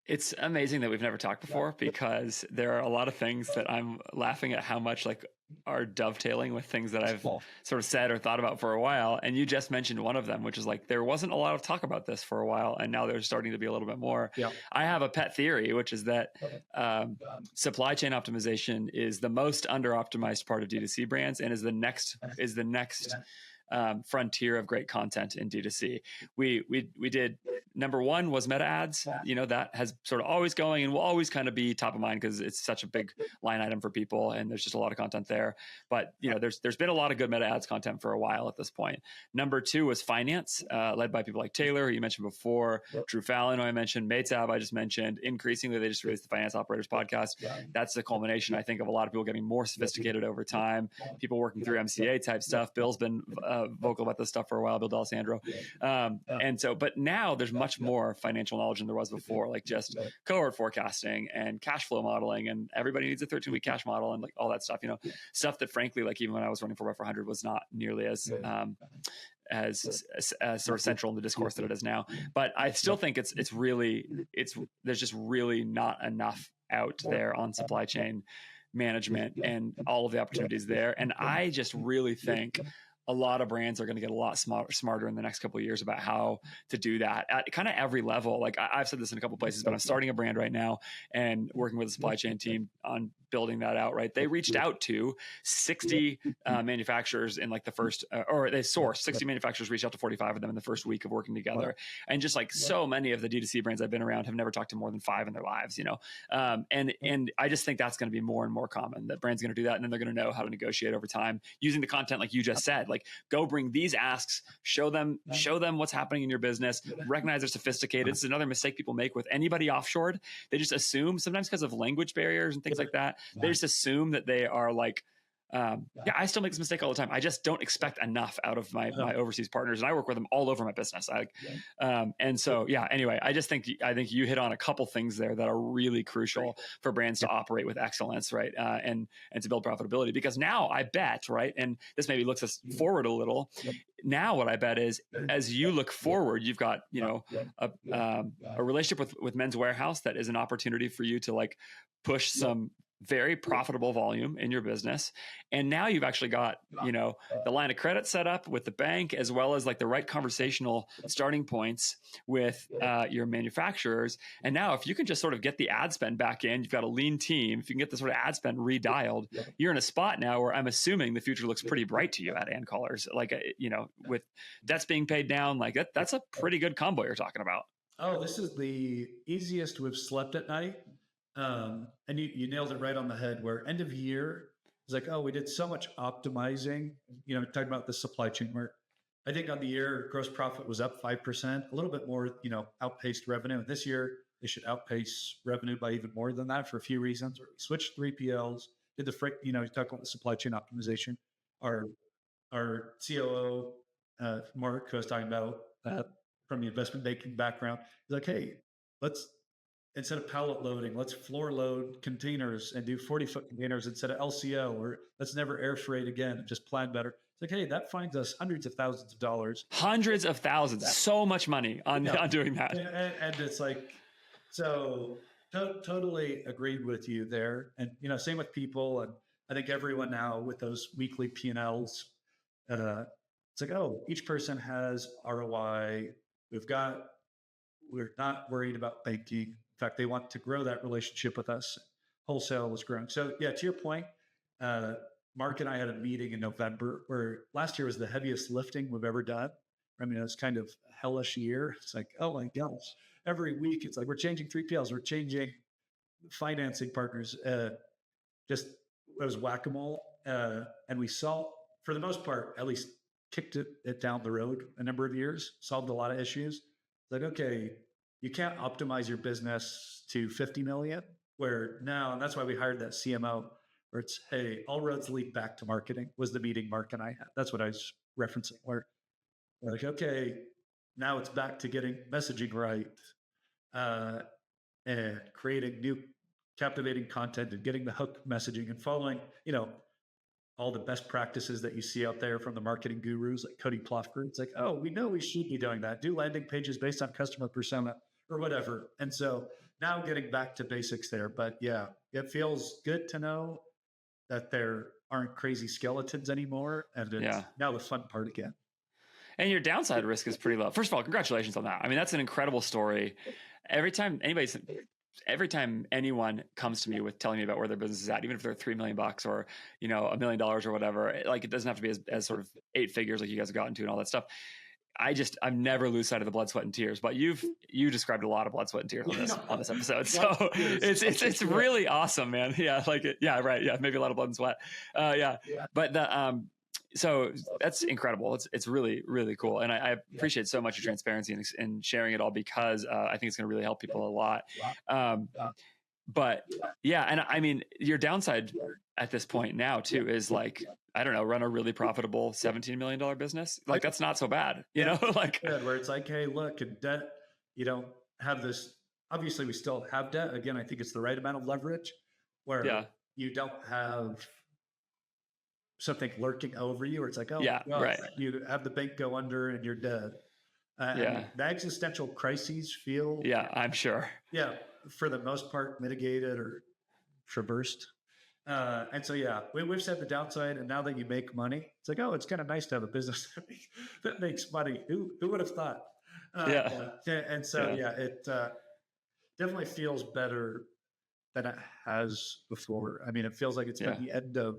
It's amazing that we've never talked before, because there are a lot of things that I'm laughing at how much like are dovetailing with things that I've sort of said or thought about for a while. And you just mentioned one of them, which is like, there wasn't a lot of talk about this for a while, and now there's starting to be a little bit more. Yeah. I have a pet theory, which is that supply chain optimization is the most under-optimized part of D2C brands, and is the next frontier of great content in D2C. We did, number one was meta ads. That has sort of always going and will always kind of be top of mind because it's such a big line item for people, and there's just a lot of content there. But there's been a lot of good meta ads content for a while at this point. Number two was finance, led by people like Taylor, who you mentioned before, Drew Fallon, who I mentioned, Mateab, I just mentioned. Increasingly, they just released the Finance Operators podcast. That's the culmination, I think, of a lot of people getting more sophisticated over time. People working through MCA type stuff. Bill's been vocal about this stuff for a while, Bill D'Alessandro. But now there's much more financial knowledge than there was before, like just cohort forecasting and cash flow modeling, and everybody needs a 13-week cash model and like all that stuff, stuff that frankly, like even when I was running 4x400 was not nearly as sort of central in the discourse that it is now. But I still think there's just really not enough out there on supply chain management and all of the opportunities there. And I just really think a lot of brands are going to get a lot smarter in the next couple of years about how to do that at kind of every level. Like I've said this in a couple of places, but I'm starting a brand right now and working with the supply chain team on building that out. Right. They reached out to 60 manufacturers in like the first, or they sourced 60 manufacturers, reached out to 45 of them in the first week of working together. Wow. And just like so many of the D2C brands I've been around have never talked to more than 5 in their lives, and I just think that's going to be more and more common, that brands are going to do that. And then they're going to know how to negotiate over time using the content, like you just said. Like, go bring these asks, show them what's happening in your business, recognize they're sophisticated. It's another mistake people make with anybody offshored. They just assume, sometimes because of language barriers and things like that, they just assume that they are like, I still make this mistake all the time. I just don't expect enough out of my overseas partners, and I work with them all over my business. Anyway, I think you hit on a couple things there that are really crucial for brands to operate with excellence, right? And to build profitability, because now I bet, right? And this maybe looks us forward a little. Now, what I bet is, as you look forward, you've got, a relationship with Men's Warehouse that is an opportunity for you to like push some very profitable volume in your business. And now you've actually got, the line of credit set up with the bank, as well as like the right conversational starting points with your manufacturers. And now if you can just sort of get the ad spend back in, you've got a lean team. If you can get the sort of ad spend redialed, you're in a spot now where I'm assuming the future looks pretty bright to you at Ancolors. Like, with debts being paid down, like that's a pretty good combo you're talking about. Oh, this is the easiest we've slept at night. And you nailed it right on the head, where end of year is like, oh, we did so much optimizing, talking about the supply chain, where I think on the year, gross profit was up 5%, a little bit more, outpaced revenue. This year, they should outpace revenue by even more than that for a few reasons. We switched 3PLs, did you talk about the supply chain optimization. Our COO, Mark, who I was talking about from the investment banking background, is like, hey, instead of pallet loading, let's floor load containers and do 40-foot containers instead of LCO, or let's never air freight again and just plan better. It's like, hey, that finds us hundreds of thousands of dollars. Hundreds of thousands. So much money on doing that. And it's like, so totally agreed with you there. And, same with people. And I think everyone now with those weekly P&Ls, it's like, oh, each person has ROI. We've got we're not worried about banking. In fact, they want to grow that relationship with us. Wholesale was growing. So yeah, to your point, Mark and I had a meeting in November where last year was the heaviest lifting we've ever done. I mean, it was kind of a hellish year. It's like, oh my gosh, every week it's like we're changing 3PLs, we're changing financing partners. Just it was whack-a-mole. And we saw, for the most part, at least kicked it down the road a number of years, solved a lot of issues. Like, okay, you can't optimize your business to 50 million, where now, and that's why we hired that CMO, where it's, hey, all roads lead back to marketing, was the meeting Mark and I had. That's what I was referencing, where we're like, okay, now it's back to getting messaging right, and creating new captivating content and getting the hook messaging and following, all the best practices that you see out there from the marketing gurus like Cody Plofker. It's like, oh, we know we should be doing that. Do landing pages based on customer persona or whatever. And so now getting back to basics there. But yeah, it feels good to know that there aren't crazy skeletons anymore. And it's now the fun part again. And your downside risk is pretty low. First of all, congratulations on that. I mean, that's an incredible story. Every time anyone comes to me with telling me about where their business is at, even if they're $3 million or, $1 million or whatever, like it doesn't have to be as sort of 8 figures like you guys have gotten to and all that stuff. I've never lose sight of the blood, sweat, and tears, but you described a lot of blood, sweat, and tears on this episode. So it's really awesome, man. Yeah. Right. Yeah. Maybe a lot of blood and sweat. But so that's incredible. It's really, really cool. And I appreciate so much your transparency and sharing it all, because I think it's going to really help people a lot. But yeah. And I mean, your downside at this point now too is like, I don't know, run a really profitable $17 million business. Like that's not so bad, like where it's like, hey, look, in debt, you don't have this. Obviously we still have debt. Again, I think it's the right amount of leverage where you don't have something lurking over you, or it's like, oh, right. You have the bank go under and you're dead. I mean, the existential crises feel, I'm sure. Yeah, for the most part, mitigated or traversed. And so, we've said the downside, and now that you make money, it's like, oh, it's kind of nice to have a business that makes money. Who would have thought? And so, it definitely feels better than it has before. I mean, it feels like it's been the end of,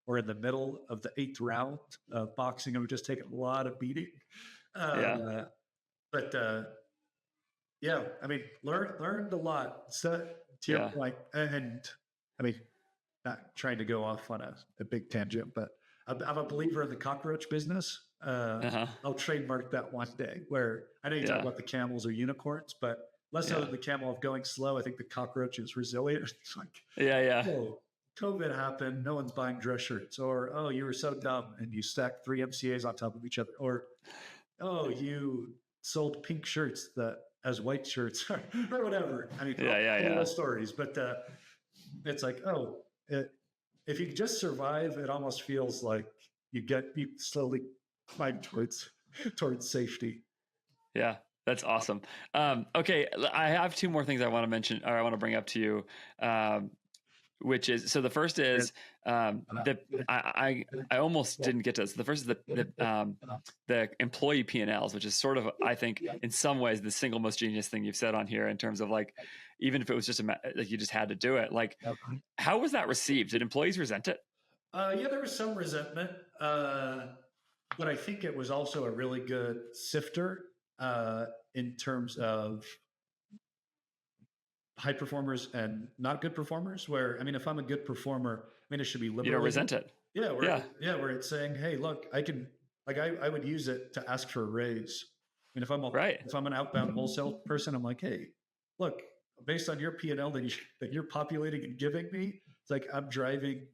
or in the middle of the 8th round of boxing, and we've just taken a lot of beating. But I mean, learned a lot. So to your point, and I mean, not trying to go off on a big tangent, but I'm a believer in the cockroach business. I'll trademark that one day, where I know you talk about the camels or unicorns, but less so than the camel of going slow. I think the cockroach is resilient. It's like, oh, COVID happened, no one's buying dress shirts, or, oh, you were so dumb and you stacked 3 MCAs on top of each other, or, oh, you sold pink shirts that as white shirts or whatever. I mean, all those stories, but it's like, oh, if you just survive, it almost feels like you slowly climb towards safety. Yeah. That's awesome. Okay. I have 2 more things I want to mention, or I want to bring up to you. Which is, so the first is I almost didn't get to this. The first is the employee P&Ls, which is sort of, I think, in some ways, the single most genius thing you've said on here, in terms of like, even if it was just like you just had to do it. Like, how was that received? Did employees resent it? There was some resentment, but I think it was also a really good sifter in terms of high performers and not good performers, where, I mean, if I'm a good performer, I mean, it should be liberating. You don't resent it. Where it's saying, hey, look, I would use it to ask for a raise. I mean, if I'm an outbound wholesale person, I'm like, hey, look, based on your P&L that you're populating and giving me, it's like, I'm driving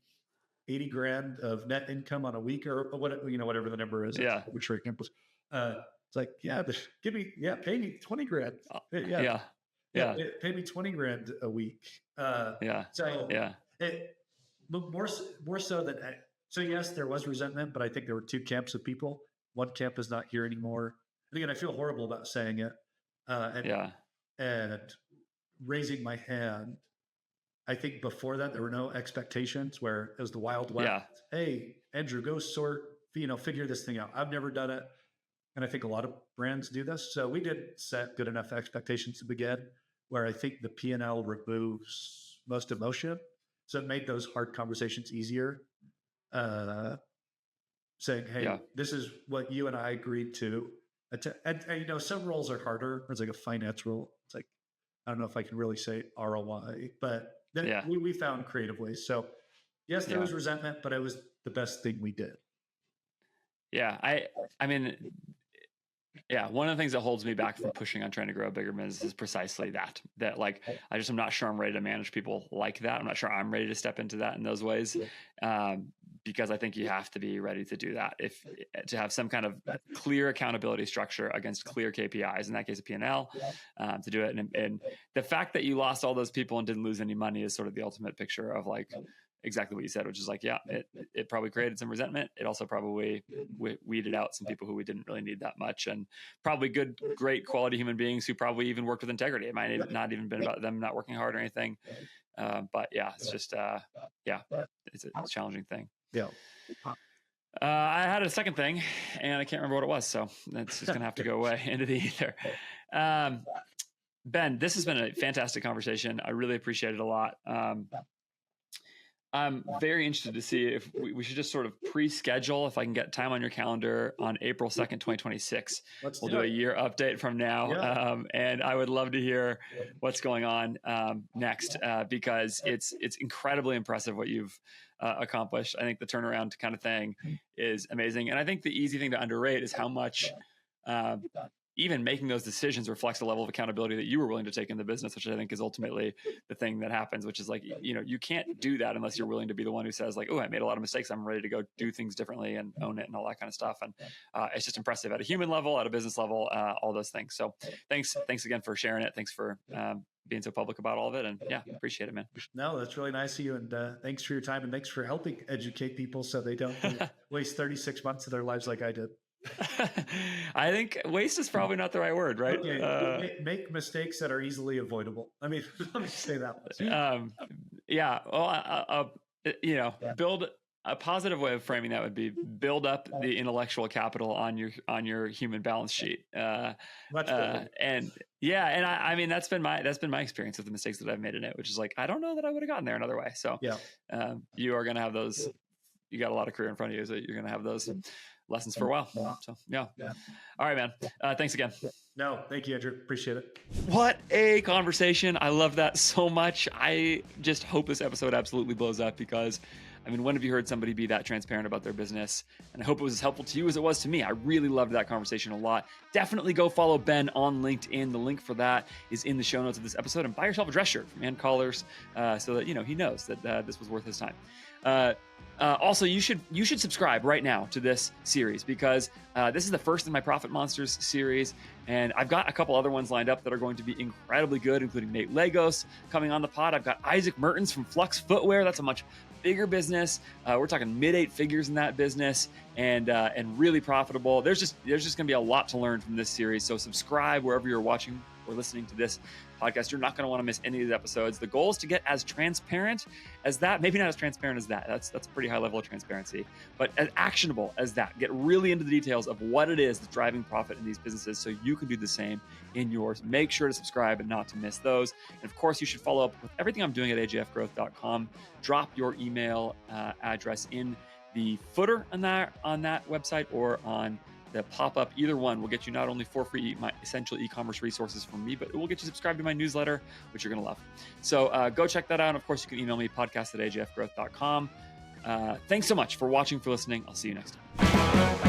80 grand of net income on a week, or whatever the number is. Arbitrary numbers. It's like, pay me 20 grand. Pay me 20 grand a week. More so than, so yes, there was resentment, but I think there were 2 camps of people. One camp is not here anymore. And again, I feel horrible about saying it. And raising my hand. I think before that, there were no expectations, where it was the Wild West. Hey, Andrew, go figure this thing out. I've never done it. And I think a lot of brands do this. So we did set good enough expectations to begin where I think the P&L removes most emotion. So it made those hard conversations easier. Saying, hey, this is what you and I agreed to. And some roles are harder. There's like a finance role. It's like, I don't know if I can really say ROI, but then we found creative ways. So yes, there was resentment, but it was the best thing we did. Yeah. I mean, one of the things that holds me back from pushing on trying to grow a bigger business is precisely that like, I'm not sure I'm ready to manage people like that. I'm not sure I'm ready to step into that in those ways. Because I think you have to be ready to do that to have some kind of clear accountability structure against clear KPIs, in that case, a P&L, to do it. And the fact that you lost all those people and didn't lose any money is sort of the ultimate picture of like exactly what you said, which is like, it probably created some resentment. It also probably weeded out some people who we didn't really need that much, and probably great quality human beings who probably even worked with integrity. It might not even been about them not working hard or anything. But it's just, it's a challenging thing. Yeah. I had a second thing and I can't remember what it was. So that's just going to have to go away into the ether. Ben, this has been a fantastic conversation. I really appreciate it a lot. I'm very interested to see if we should just sort of pre-schedule, if I can get time on your calendar on April 2nd, 2026. We'll do a year update from now. Yeah. And I would love to hear what's going on next, because it's incredibly impressive what you've accomplished. I think the turnaround kind of thing is amazing. And I think the easy thing to underrate is how much even making those decisions reflects the level of accountability that you were willing to take in the business, which I think is ultimately the thing that happens, which is like, you can't do that unless you're willing to be the one who says like, oh, I made a lot of mistakes. I'm ready to go do things differently and own it and all that kind of stuff. And it's just impressive at a human level, at a business level, all those things. So thanks again for sharing it. Thanks for being so public about all of it. And appreciate it, man. No, that's really nice of you. And thanks for your time, and thanks for helping educate people so they don't waste 36 months of their lives like I did. I think waste is probably not the right word, right? Okay. Make mistakes that are easily avoidable. I mean, let me say that one. Build a positive way of framing that would be build up the intellectual capital on your human balance sheet. And I mean, that's been my experience with the mistakes that I've made in it, which is like, I don't know that I would have gotten there another way. So you are going to have those. You got a lot of career in front of you, so you're going to have those lessons for a while. So all right, man. Thanks again. No, thank you, Andrew. Appreciate it. What a conversation. I love that so much. I just hope this episode absolutely blows up, because I mean, when have you heard somebody be that transparent about their business? And I hope it was as helpful to you as it was to me. I really loved that conversation a lot. Definitely go follow Ben on LinkedIn. The link for that is in the show notes of this episode, and buy yourself a dress shirt from And Collars so that, he knows that this was worth his time. Also, you should subscribe right now to this series, because this is the first in my Profit Monsters series, and I've got a couple other ones lined up that are going to be incredibly good, including Nate Lagos coming on the pod. I've got Isaac Mertens from Flux Footwear. That's a much bigger business. We're talking mid-8 figures in that business, and really profitable. There's just going to be a lot to learn from this series. So subscribe wherever you're watching or listening to this podcast. You're not going to want to miss any of these episodes. The goal is to get as transparent as that. Maybe not as transparent as that. That's a pretty high level of transparency, but as actionable as that. Get really into the details of what it is that's driving profit in these businesses, so you can do the same in yours. Make sure to subscribe and not to miss those. And of course, you should follow up with everything I'm doing at ajfgrowth.com. Drop your email address in the footer on that website, or on the pop-up. Either one will get you not only for free my essential e-commerce resources from me, but it will get you subscribed to my newsletter, which you're going to love. So go check that out. And of course, you can email me, podcast@ajfgrowth.com. Thanks so much for watching, for listening. I'll see you next time.